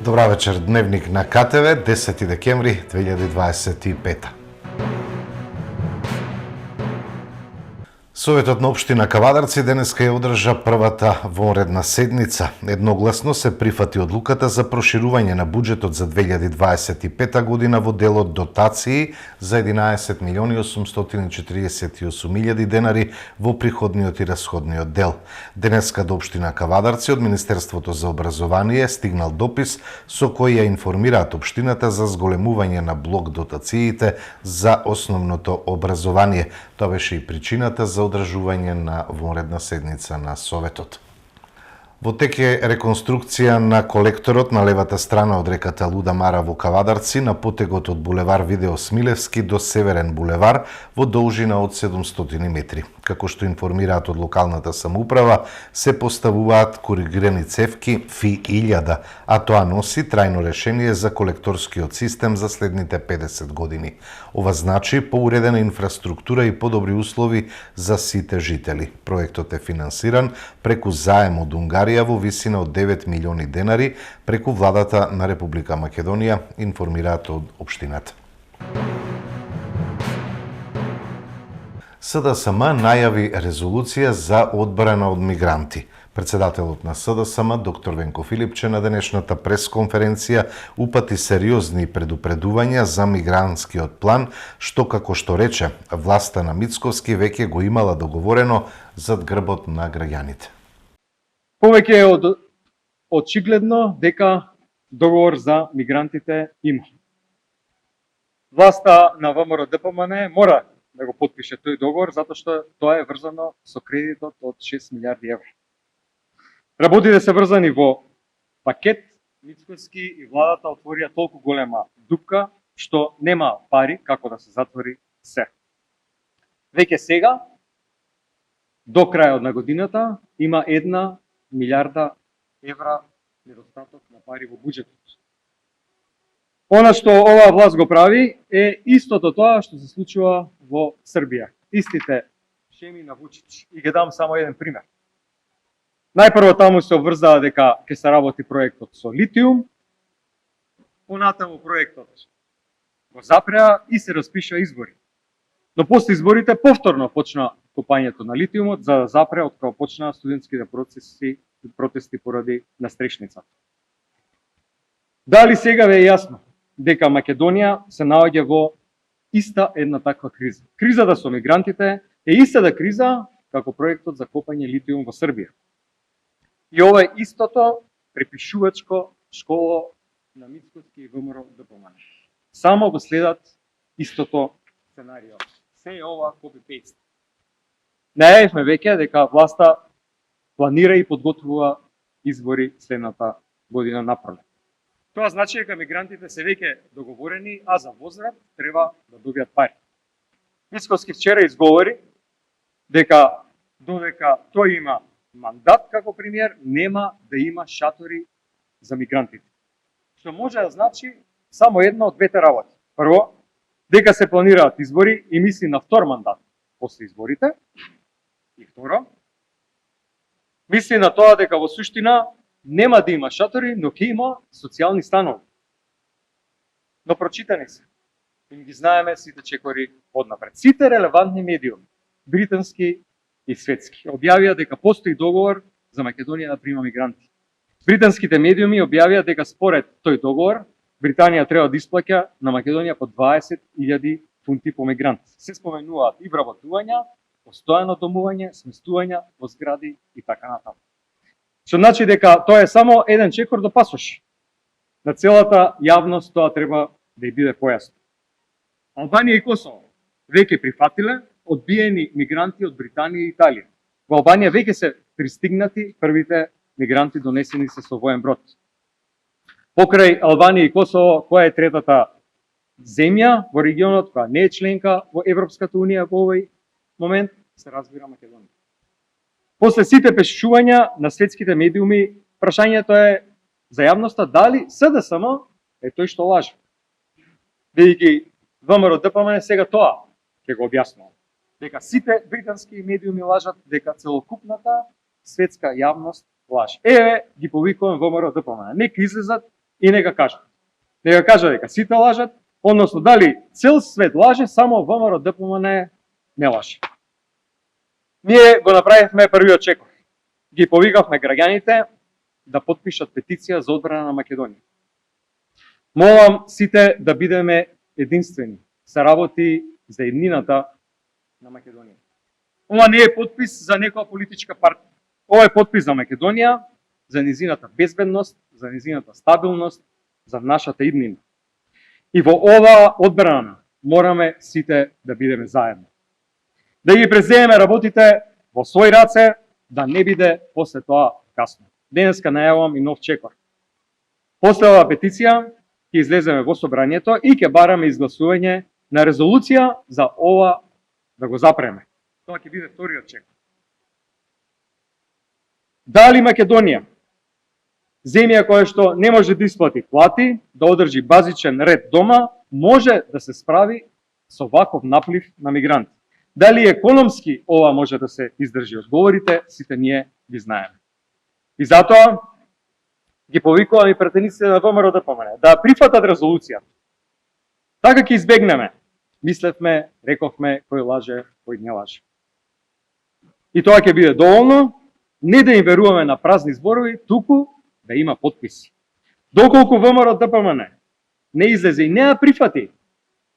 Добра вечер, дневник на КТВ, 10 декември 2025. Советот на општина Кавадарци денеска ја одржа првата вонредна седница. Едногласно се прифати одлуката за проширување на буџетот за 2025 година во делот дотации за 11.848.000 денари во приходниот и расходниот дел. Денеска до општина Кавадарци од Министерството за образование стигнал допис со кој ја информираат општината за зголемување на блок дотациите за основното образование. Тоа беше и причината за одржување на вонредна седница на Советот. Во тек е реконструкција на колекторот на левата страна од реката Луда Мара во Кавадарци на потегот од булевар Видео Смилевски до Северен булевар во должина од 700 метри. Како што информираат од локалната самоуправа, се поставуваат коригирани цевки ФИ-1000, а тоа носи трајно решение за колекторскиот систем за следните 50 години. Ова значи поуредена инфраструктура и подобри услови за сите жители. Проектот е финансиран преку заем од Унгарија во висина од 9 милиони денари преку владата на Република Македонија, информираат од општината. СДСМ најави резолуција за одбрана од мигранти. Председателот на СДСМ, доктор Венко Филипче, на денешната пресконференција упати сериозни предупредувања за мигрантскиот план, што, како што рече, власта на Мицковски веќе го имала договорено зад грбот на граѓаните. Повеќе е очигледно дека договор за мигрантите има. Власта на ВМРО-ДПМН мора да го потпише тој договор, затоа што тоа е врзано со кредитот од 6 милиарди евра. Работите се врзани во пакет, Мицковски и владата отворија толку голема дупка, што нема пари како да се затвори се. Веќе сега, до крајот на годината, има 1 милиарда евра недостаток на пари во буџетот. Она што оваа власт го прави е истото тоа што се случува во Србија. Истите шеми на Вучич. И ги дам само еден пример. Најпрво таму се обврзаа дека ќе се работи проектот со литиум, понатаму проектот го запреа и се распиша избори. Но после изборите повторно почна копањето на литиумот за да запре од кога почнаа студентските протести поради настрешницата. Дали сега ве е јасно дека Македонија се наоѓа во иста една таква криза? Кризата со мигрантите е истата криза како проектот за копање литиум во Србија. И ова е истото препишувачко школо на Мицковски и ВМРО-ДПМН. Само го следат истото сценарио. Се е ова copy-paste. Најавивме веќе дека власта планира и подготвува избори следната година напролет. Тоа значи дека мигрантите се веќе договорени, а за возврат треба да добијат пари. Мицковски вчера изговори дека додека тој има мандат како премиер, нема да има шатори за мигрантите. Што може да значи само едно од двете работи. Прво, дека се планираат избори и мисли на втор мандат после изборите. И второ, мисли на тоа дека во суштина нема да има шатори, но ќе има социјални станови. Но прочитани се. Им ги знаеме сите чекори однапред. Сите релевантни медиуми, британски и светски, објавија дека постои договор за Македонија да прима мигранти. Британските медиуми објавија дека според тој договор Британија треба да исплаќа на Македонија по 20.000 фунти по мигрант. Се споменуваат и вработувања, постојано домување, сместување во згради и така натаму. Што значи дека тоа е само еден чекор до пасош. На целата јавност тоа треба да ја биде појасно. Албанија и Косово веќе прифатиле одбиени мигранти од Британија и Италија. Во Албанија веќе се пристигнати првите мигранти донесени се со воен брод. Покрај Албанија и Косово, која е третата земја во регионот која не е членка во Европската унија во овој момент, се разбира Македонија. После сите пишувања на светските медиуми, прашањето е за јавноста дали СДСМ е тој што лаже. Бидејќи ВМРО-ДПМН сега тоа ќе го објаснува. Дека сите британски медиуми лажат, дека целокупната светска јавност лаже. Еве ги повикувам ВМРО-ДПМН. Нека излезат И нека кажат. Нека кажат дека сите лажат, односно дали цел свет лаже, само ВМРО ДПМН не лаже. Ние го направивме првиот чекор. Ги повикавме граѓаните да потпишат петиција за одбрана на Македонија. Молам сите да бидеме единствени, се работи за еднината на Македонија. Ова не е подпис за некоја политичка партија. Ова е подпис за Македонија, за низината безбедност, за низината стабилност, за нашата иднина. И во ова одбрана мораме сите да бидеме заедно. Да ги преземеме работите во свој раце, да не биде после тоа касно. Денеска најавам и нов чекор. После оваа петиција ќе излеземе во собранието и ќе бараме изгласување на резолуција за ова да го запреме. Тоа ќе биде вториот чекор. Дали Македонија, земја која што не може да исплати плати, да одржи базичен ред дома, може да се справи со ваков наплив на мигранти? Дали економски ова може да се издржи? Одговорите сите ние ги знаеме. И затоа ги повикувам и пратениците на ВМРО ДПМН да прифатат резолуцијата. Така ќе избегнеме. Мислевме, рековме, кој лаже, кој не лаже. И тоа ќе биде доволно, не да им веруваме на празни зборови, туку да има подписи. Доколку ВМРО ДПМН не излезе и не ја прифати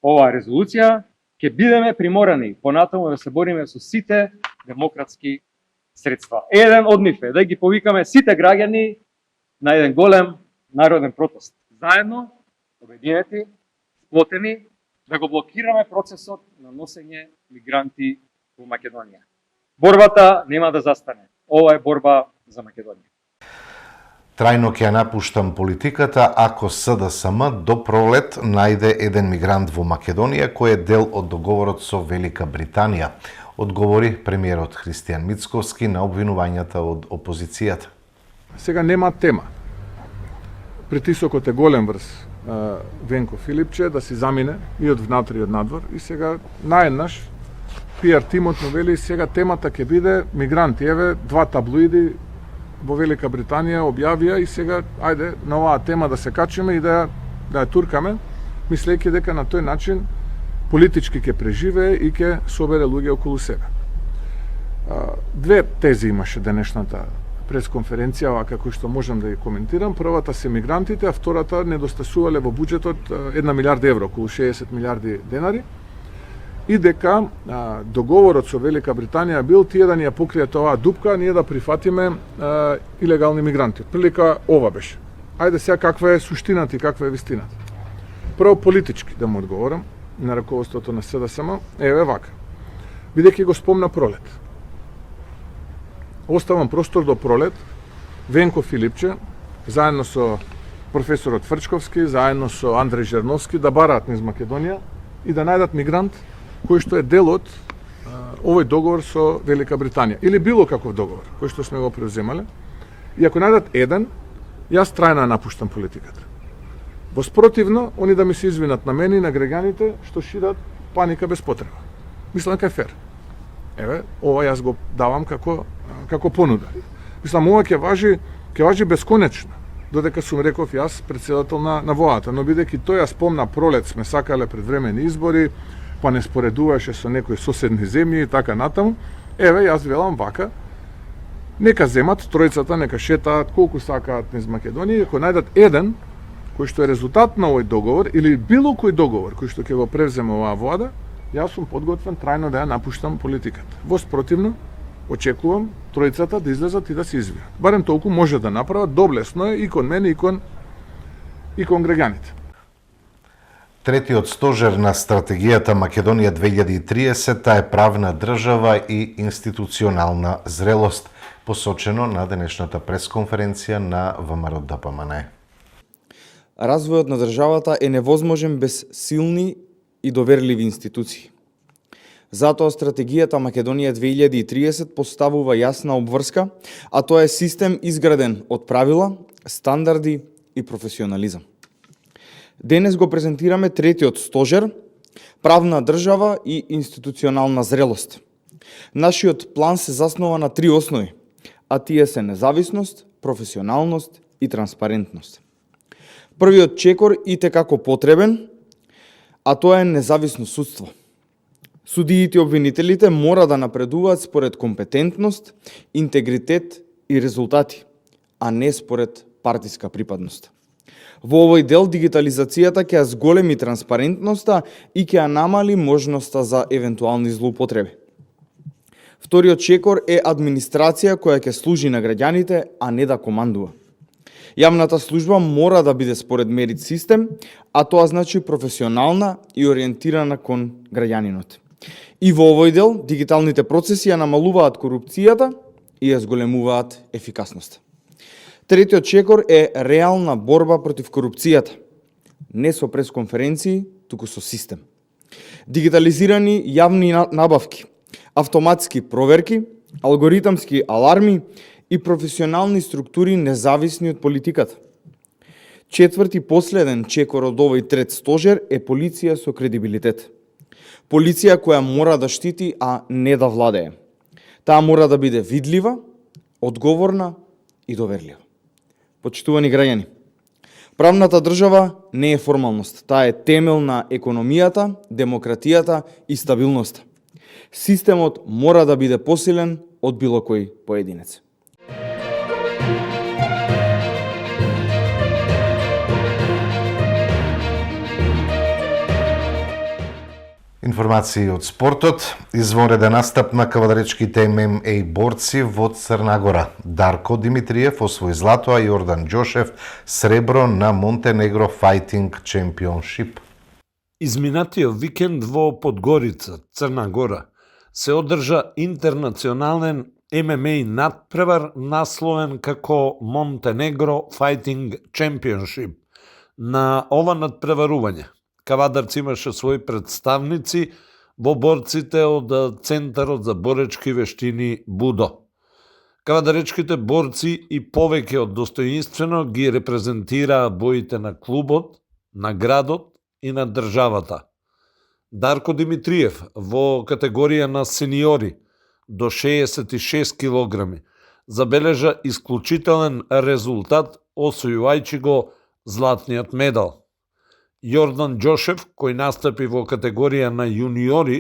оваа резолуција, ќе бидеме приморани понатаму да се бориме со сите демократски средства. Еден од нив е да ги повикаме сите граѓани на еден голем народен протест. Заедно, обединети, сплотени, да го блокираме процесот на носење мигранти во Македонија. Борбата нема да застане. Ова е борба за Македонија. Трајно ќе ја напуштам политиката ако СДСМ до пролет најде еден мигрант во Македонија кој е дел од договорот со Велика Британија, одговори премиерот Христијан Мицковски на обвинувањата од опозицијата. Сега нема тема. Притисокот е голем врз Венко Филипче да си замине и од внатре и од надвор и сега наеднаш PR тимот му вели сега темата ќе биде мигранти. Еве два таблоиди во Велика Британија објавија и сега ајде на оваа тема да се качиме и да ја туркаме, мислејќи дека на тој начин политички ќе преживее и ќе собере луѓе околу себе. Две тези имаше денешната пресконференција, вака кој што можам да ја коментирам. Првата се мигрантите, а втората недостасувале во буџетот 1 милиарда евро, околу 60 милиарди денари. И дека договорот со Велика Британија бил тие да ни ја покријат оваа дупка, ние да прифатиме илегални мигранти. Прилика ова беше. Ајде сега каква е суштината и каква е вистината. Прво политички да му одговорам на раководството на СДСМ, еве вака. Бидејќи го спомна пролет. Оставам простор до пролет, Венко Филипче, заедно со професорот Фрчковски, заедно со Андреј Жерновски, да бараат низ Македонија и да најдат мигрант кој што е дел од овој договор со Велика Британија. Или било каков договор, кој што сме го преуземале. И ако најдат еден, јас трајно напуштам политиката. Во спротивно, они да ми се извинат на мене и на граѓаните што шират паника без потреба. Мислам дека е фер. Еве, ова јас го давам како понуда. Мислам, ова ќе важи бесконечно, додека сум реков јас председател на ВОА-та, но бидејќи тој ја спомна пролет сме сакале предвремени избори, па не споредуваше со некои соседни земји и така натаму, еве јас велам вака, нека земат тројцата, нека шетаат колку сакаат низ Македонија, ако најдат еден кој што е резултат на овој договор или било кој договор кој што ќе го превземе оваа влада, јас сум подготвен трајно да ја напуштам политиката. Во спротивно, очекувам тројцата да излезат и да се извинат. Барем толку може да направат, доблесно е и кон мене и кон граѓаните. Третиот стожер на стратегијата Македонија 2030 е правна држава и институционална зрелост, посочено на денешната пресконференција на ВМРО ДПМН. Развојот на државата е невозможен без силни и доверливи институции. Затоа стратегијата Македонија 2030 поставува јасна обврска, а тоа е систем изграден од правила, стандарди и професионализам. Денес го презентираме третиот стожер, правна држава и институционална зрелост. Нашиот план се заснова на три основи, а тие се независност, професионалност и транспарентност. Првиот чекор и текако потребен, а тоа е независно судство. Судиите и обвинителите мора да напредуваат според компетентност, интегритет и резултати, а не според партиска припадност. Во овој дел дигитализацијата ќе ја зголеми транспарентноста и ќе ја намали можноста за евентуални злоупотреби. Вториот чекор е администрација која ќе служи на граѓаните, а не да командува. Јавната служба мора да биде според мерит систем, а тоа значи професионална и ориентирана кон граѓанинот. И во овој дел дигиталните процеси ја намалуваат корупцијата и ја зголемуваат ефикасноста. Третиот чекор е реална борба против корупцијата, не со пресконференции, туку со систем. Дигитализирани јавни набавки, автоматски проверки, алгоритамски аларми и професионални структури независни од политиката. Четврти последен чекор од овој трет стожер е полиција со кредибилитет. Полиција која мора да штити, а не да владее. Таа мора да биде видлива, одговорна и доверлива. Почитувани граѓани, правната држава не е формалност, таа е темел на економијата, демократијата и стабилноста. Системот мора да биде посилен од било кој поединец. Информации од спортот. Извонреден настап на кавадаречките ММА борци во Црна Гора. Дарко Димитриев освои злато, а Јордан Џошев сребро на Монтенегро Fighting Championship. Изминатиот викенд во Подгорица, Црна Гора, се одржа интернационален ММА надпревар насловен како Монтенегро Fighting Championship. На ова надпреварување кавадарци имаше своји представници во борците од Центарот за боречки вештини Будо. Кавадаречките борци и повеќе од достоинствено ги репрезентираа боите на клубот, на градот и на државата. Дарко Димитриев во категорија на сениори до 66 килограми забележа исклучителен резултат освојувајќи го златниот медал. Јордан Џошев, кој настапи во категорија на јуниори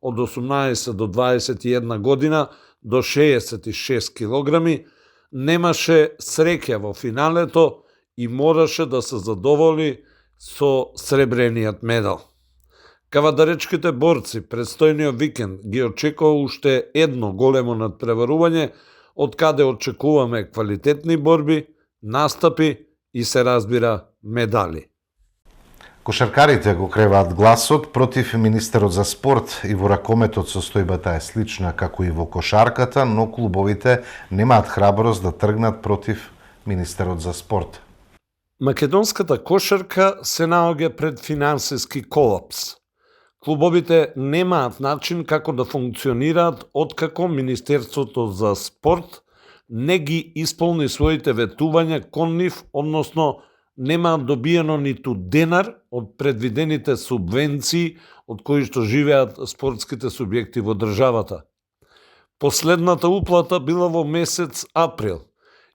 од 18 до 21 година до 66 килограми, немаше среќа во финалето и мораше да се задоволи со сребрениот медал. Кавадаречките борци предстојниот викенд ги очекува уште едно големо надпреварување, од каде очекуваме квалитетни борби, настапи и се разбира медали. Кошаркарите го креваат гласот против министерот за спорт и во ракометот состојбата е слична како и во кошарката, но клубовите немаат храброст да тргнат против министерот за спорт. Македонската кошарка се наоѓа пред финансиски колапс. Клубовите немаат начин како да функционираат откако Министерството за спорт не ги исполни своите ветувања кон нив, односно нема добиено ниту денар од предвидените субвенции од кои што живеат спортските субјекти во државата. Последната уплата била во месец април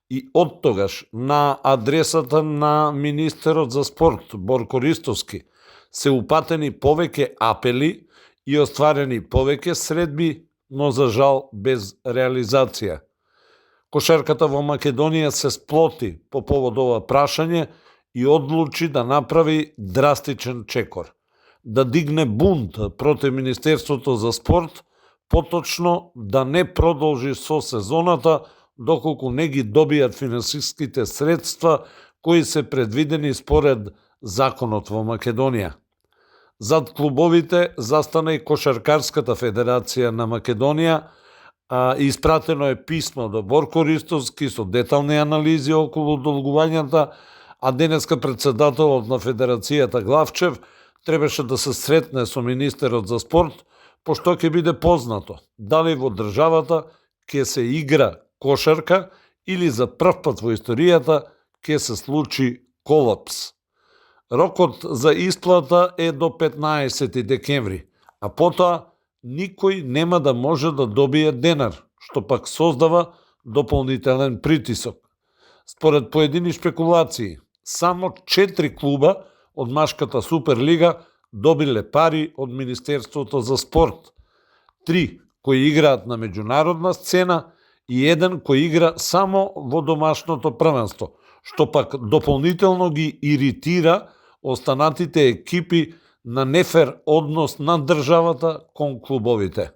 и оттогаш на адресата на министерот за спорт Борко Ристовски се упатени повеќе апели и остварени повеќе средби, но за жал без реализација. Кошарката во Македонија се сплоти по повод ова прашање и одлучи да направи драстичен чекор, да дигне бунт против Министерството за спорт, поточно да не продолжи со сезоната доколку не ги добијат финансиските средства кои се предвидени според законот во Македонија. Зад клубовите застана и Кошаркарската федерација на Македонија, испратено е писмо до Борко Ристовски со детални анализи околу долгувањата, а денеска председателот на Федерацијата Главчев требаше да се сретне со министерот за спорт, пошто ќе биде познато дали во државата ќе се игра кошарка или за прв пат во историјата ќе се случи колапс. Рокот за исплата е до 15 декември, а потоа никој нема да може да добие денар, што пак создава дополнителен притисок. Според поедини шпекулации, само 4 клуба од машката Суперлига добиле пари од Министерството за спорт. 3 кои играат на меѓународна сцена и 1 кој игра само во домашното првенство, што пак дополнително ги иритира останатите екипи на нефер однос на државата кон клубовите.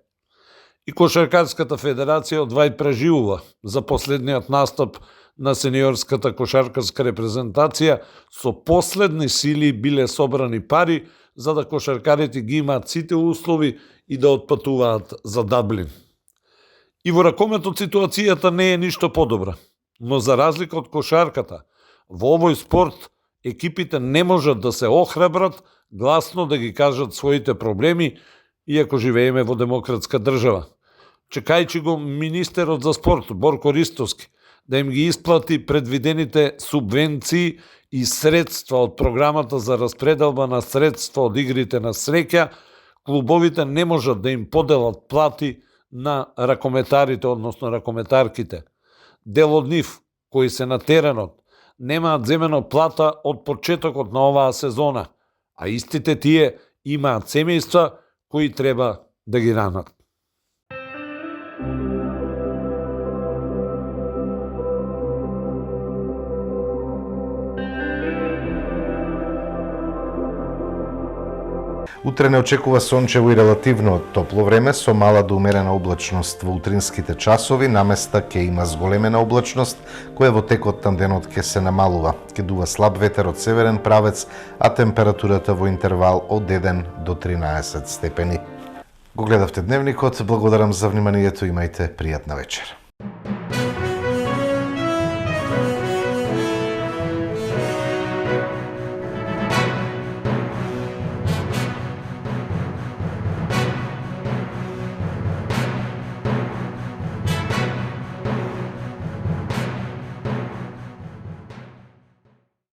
И Кошаркарската федерација одвај преживува за последниот настап на сениорската кошаркарска репрезентација, со последни сили биле собрани пари за да кошаркарите ги имаат сите услови и да отпатуваат за Даблин. И во ракометот ситуацијата не е ништо подобра, но за разлика од кошарката, во овој спорт екипите не можат да се охрабрат гласно да ги кажат своите проблеми, иако живееме во демократска држава. Чекајќи го министерот за спорт Борко Ристовски да им ги исплати предвидените субвенции и средства од програмата за распределба на средства од игрите на среќа, клубовите не можат да им поделат плати на ракометарите, односно ракометарките. Дел од нив, кои се на теренот, немаат земено плата од почетокот на оваа сезона, а истите тие имаат семејства кои треба да ги ранат. Утре не очекува сончево и релативно топло време со мала до умерена облачност во утринските часови, наместа ќе има зголемена облачност, која во текот на денот ќе се намалува. Ќе дува слаб ветер од северен правец, а температурата во интервал од 1 до 13 степени. Го гледавте Дневникот, благодарам за вниманието, имајте пријатна вечер.